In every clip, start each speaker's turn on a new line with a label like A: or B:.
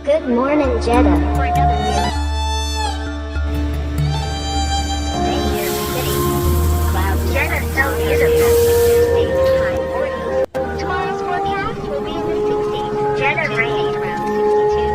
A: Good morning, Jeddah. For another meal. Jeddah so beautiful. Today's high 40s. Tomorrow's forecast will be in the 60s. Jeddah rain around 62.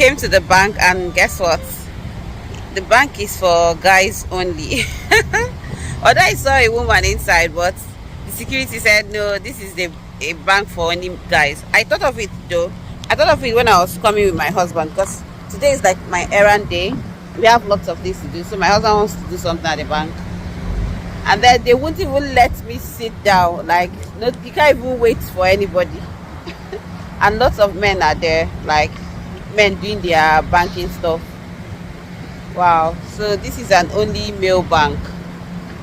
B: Came to the bank, and guess what? The bank is for guys only. Although I saw a woman inside, but the security said no, this is a bank for only guys. I thought of it though. I thought of it when I was coming with my husband, because today is like my errand day. We have lots of things to do, so my husband wants to do something at the bank, and then they won't even let me sit down. Like, no, you can't even wait for anybody. And lots of men are there, like men doing their banking stuff. Wow. So this is an only male bank,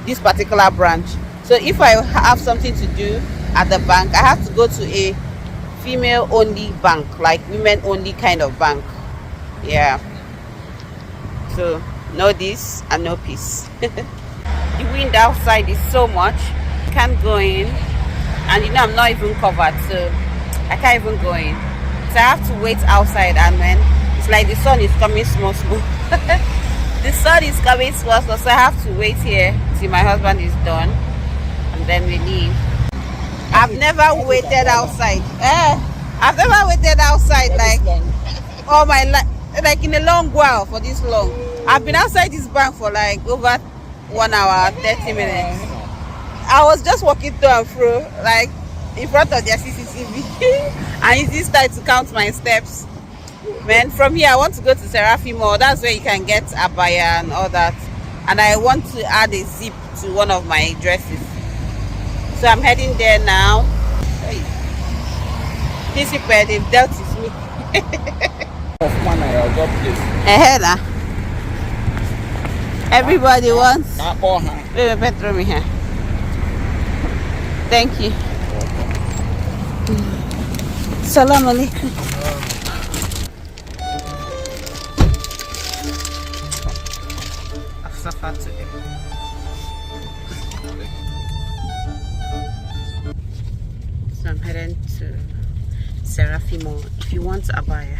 B: this particular branch. So if I have something to do at the bank, I have to go to a female only bank, like women only kind of bank. Yeah. So no this and no peace. The wind outside is so much, I can't go in, and you know I'm not even covered, so I can't even go in. So I have to wait outside, and then it's like the sun is coming small. The sun is coming small, so I have to wait here till my husband is done, and then we leave. I've never waited outside. I've never waited outside like all my life, like in a long while, for this long. I've been outside this bank for like over 1 hour 30 minutes. I was just walking to and fro, like in front of their CCTV. And it's this time to count my steps. Man, from here I want to go to Serafi Mall. That's where you can get Abaya and all that. And I want to add a zip to one of my dresses. So I'm heading there now. These people, they've dealt with me. Everybody wants. Wait, me here. Thank you. Salam alaikum. I've suffered today. So I'm heading to Serafi Mall. If you want Abaya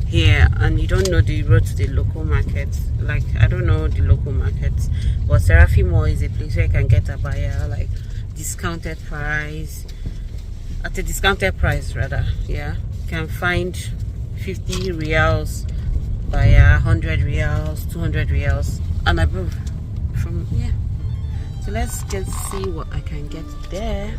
B: here and you don't know the road to the local market, like I don't know the local markets, but Serafi Mall is a place where you can get Abaya like discounted price. At a discounted price rather. Yeah, you can find 50 reals by 100 reals, 200 reals and above from here. So let's just see what I can get there.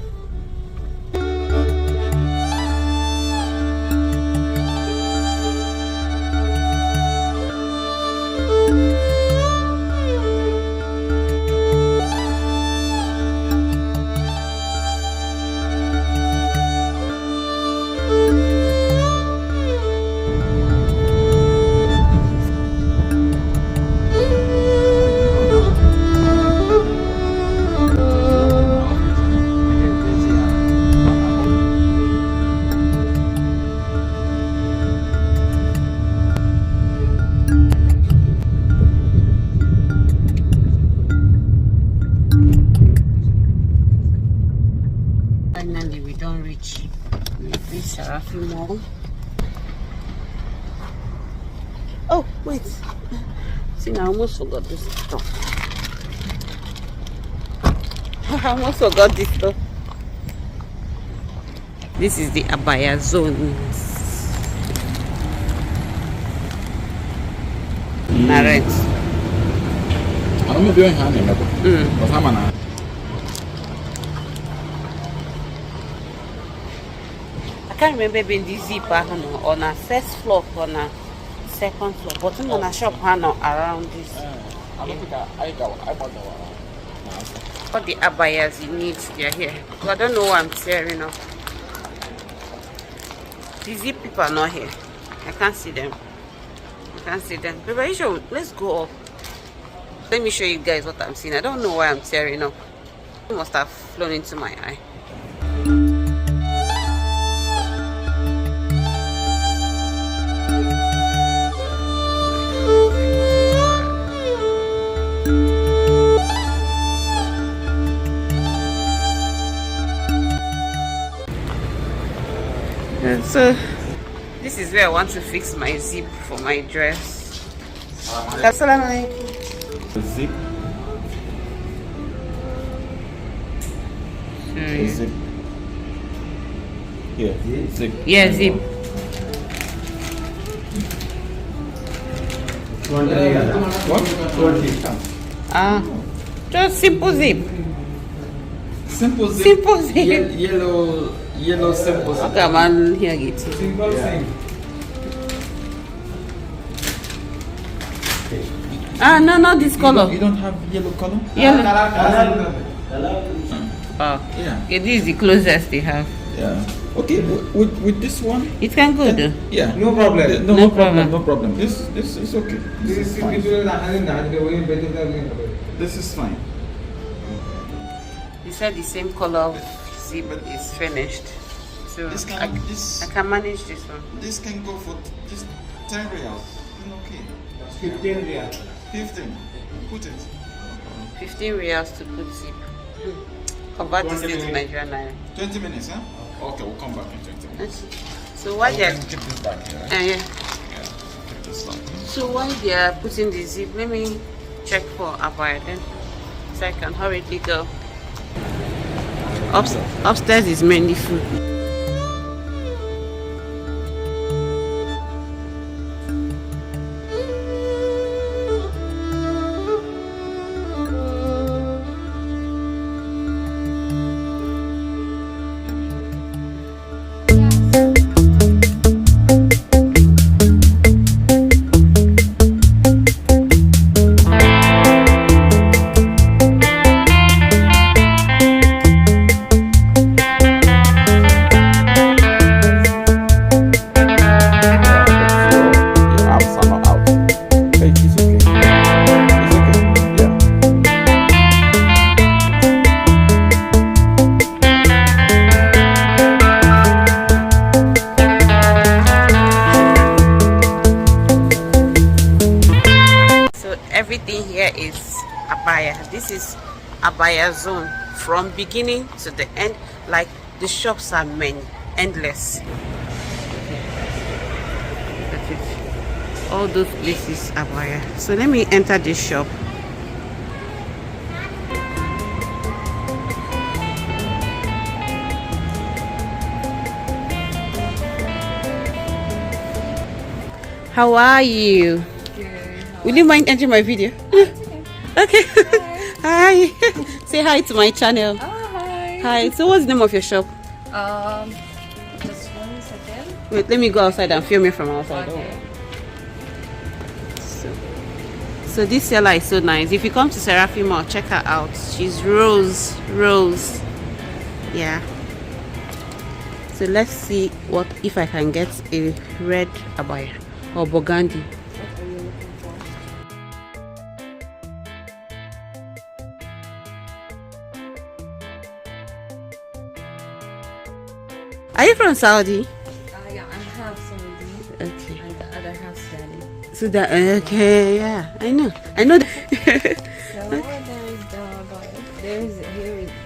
B: Serafi Mall. Oh wait, see, I almost forgot this stuff. I almost forgot this stuff. This is the Abaya zone. Narrate.
C: I don't know if you're in but I'm an
B: I can't remember being the zipper on a first floor or on a second floor, but I'm on a shop around this.
C: I don't think I bought that one.
B: All the abayas you need, they're here. So I don't know why I'm tearing up. The zip people are not here. I can't see them. I can't see them. But let's go up. Let me show you guys what I'm seeing. I don't know why I'm tearing up. It must have flown into my eye. And so this is where I want to fix my zip for my dress. Assalamu alaikum.
C: Zip. Zip. Here. Zip.
B: Yeah, zip.
C: What?
B: Just simple zip.
C: Simple zip.
B: Simple zip.
C: Yellow simple zip.
B: Okay, man, here it.
C: Simple zip.
B: No, not this color.
C: You don't have yellow color?
B: Yellow.
C: Yeah.
B: Okay, this is the closest they have.
C: Yeah. Okay, with this one?
B: It can go though.
C: Yeah.
D: No problem.
C: No problem.
B: problem.
C: No problem. This is okay. This is fine. This is fine.
B: You said the same color of zip is finished. So
C: This can
B: I can manage this one.
C: This can go for just 10 reals. Okay.
D: 15 riyal.
C: 15. Put it.
B: 15 reals to put zip. Convert this into Nigerian naira.
C: 20 minutes, huh? Okay, we'll come back in 20 minutes.
B: So why they are
C: Keep this back here.
B: yeah.
C: Yeah. Keep this back.
B: So while they are putting the zip, let me check for Abaya then, so I can hurriedly go. Upstairs is mainly food. Everything here is Abaya. This is Abaya zone from beginning to the end. Like the shops are many, endless. That's it. All those places Abaya. So let me enter this shop. How are you? Will you mind entering my video? Okay. Hi. Say hi to my channel.
E: Hi.
B: Hi. So what's the name of your shop?
E: Just 1 second.
B: Wait, let me go outside and film you from outside.
E: Okay.
B: So this seller is so nice. If you come to Serafi Mall, check her out. She's Rose. Yeah. So let's see what if I can get a red abaya or burgundy.
E: What are you looking for?
B: Are you from Saudi?
E: Yeah, I have Saudi.
B: Okay.
E: And the other half Saudi.
B: So that okay, yeah, I know that.
E: So there is the buy.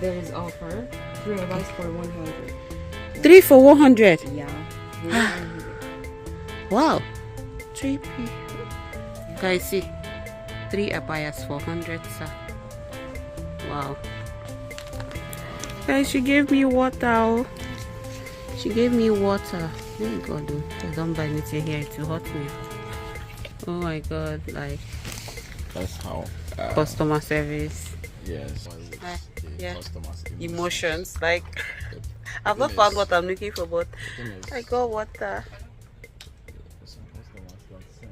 E: There is offer. 3 abayas for 100.
B: 3 for 100.
E: Yeah.
B: Wow. 3p. Guys, see, 3 abayas for 100, sir. Wow. Guys, she gave me water. She gave me water. Oh my god, I don't buy anything here, it will hurt me. Oh my god, like
C: That's how
B: customer service.
C: yes.
B: Yeah.
C: Customers
B: Emotions, like I've not
C: Yes.
B: found what I'm looking for, but
C: Goodness.
B: I got water.
C: Some customers don't send.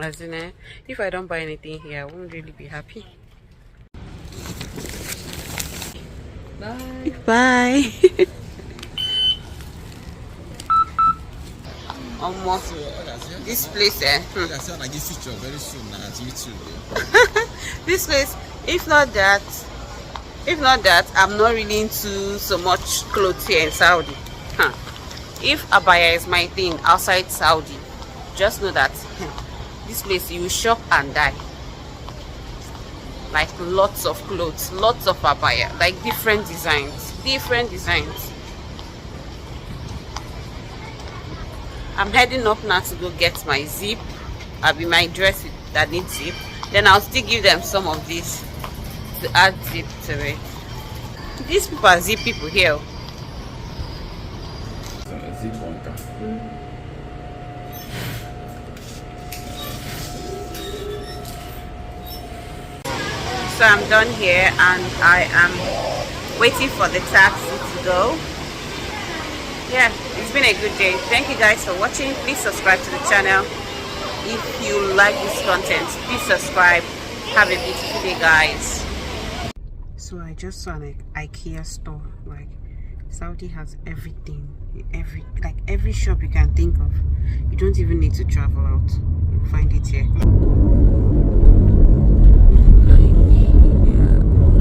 B: As in, if I don't buy anything here, I won't really be happy.
E: Bye.
B: Bye. Almost. This place,
C: I say I give feature very soon now at YouTube.
B: this place. If not that, I'm not really into so much clothes here in Saudi. If Abaya is my thing outside Saudi, just know that this place you will shop and die. Like lots of clothes, lots of Abaya, like different designs. I'm heading up now to go get my zip. I'll be my dress that needs zip. Then I'll still give them some of this to add zip to it. These people are zip people here.
C: Zip bunker.
B: So I'm done here and I am waiting for the taxi to go. Yeah, it's been a good day. Thank you guys for watching. Please subscribe to the channel. If you like this content, please subscribe. Have a beautiful day, guys. So I just saw an IKEA store. Like Saudi has everything, every shop you can think of. You don't even need to travel out. You'll find it here.